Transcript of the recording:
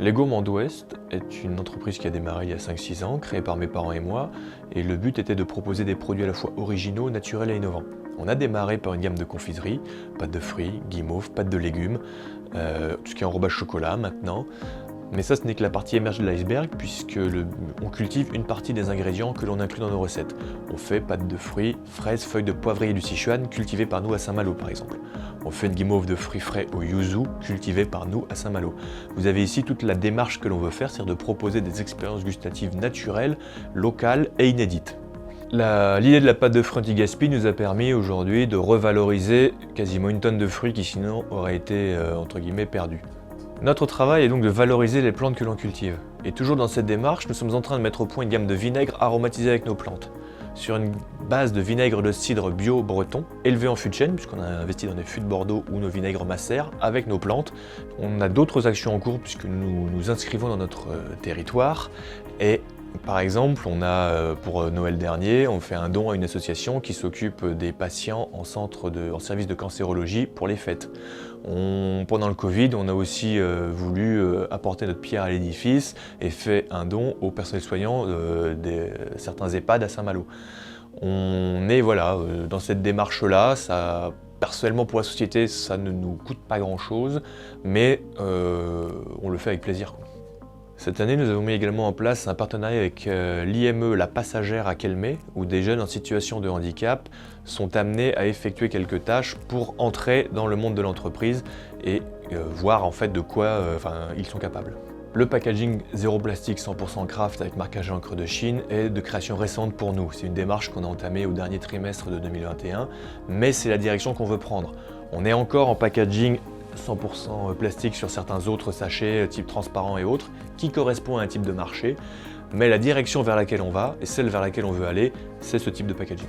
Lego Monde Ouest est une entreprise qui a démarré il y a 5-6 ans, créée par mes parents et moi, et le but était de proposer des produits à la fois originaux, naturels et innovants. On a démarré par une gamme de confiserie, pâtes de fruits, guimauve, pâtes de légumes, tout ce qui est enrobage chocolat maintenant. Mais ça, ce n'est que la partie émergée de l'iceberg, puisque on cultive une partie des ingrédients que l'on inclut dans nos recettes. On fait pâtes de fruits, fraises, feuilles de poivrier du Sichuan, cultivées par nous à Saint-Malo par exemple. On fait une guimauve de fruits frais au yuzu, cultivée par nous à Saint-Malo. Vous avez ici toute la démarche que l'on veut faire, c'est-à-dire de proposer des expériences gustatives naturelles, locales et inédites. L'idée de la pâte de fruits anti-gaspi nous a permis aujourd'hui de revaloriser quasiment une tonne de fruits qui sinon auraient été entre guillemets perdus. Notre travail est donc de valoriser les plantes que l'on cultive. Et toujours dans cette démarche, nous sommes en train de mettre au point une gamme de vinaigres aromatisés avec nos plantes. Sur une base de vinaigre de cidre bio breton, élevé en fût de chêne, puisqu'on a investi dans des fûts de Bordeaux où nos vinaigres macèrent avec nos plantes. On a d'autres actions en cours puisque nous nous inscrivons dans notre territoire. Et par exemple, on a, pour Noël dernier, on fait un don à une association qui s'occupe des patients en service de cancérologie pour les fêtes. Pendant le Covid, on a aussi voulu apporter notre pierre à l'édifice et fait un don au personnel soignant de certains EHPAD à Saint-Malo. On est dans cette démarche-là. Personnellement, pour la société, ça ne nous coûte pas grand-chose, mais on le fait avec plaisir. Cette année, nous avons mis également en place un partenariat avec l'IME La Passagère à Kelmé, où des jeunes en situation de handicap sont amenés à effectuer quelques tâches pour entrer dans le monde de l'entreprise et voir en fait de quoi ils sont capables. Le packaging zéro plastique 100% craft avec marquage à encre de Chine est de création récente pour nous. C'est une démarche qu'on a entamée au dernier trimestre de 2021, mais c'est la direction qu'on veut prendre. On est encore en packaging 100% plastique sur certains autres sachets type transparent et autres, qui correspond à un type de marché, mais la direction vers laquelle on va et celle vers laquelle on veut aller, c'est ce type de packaging.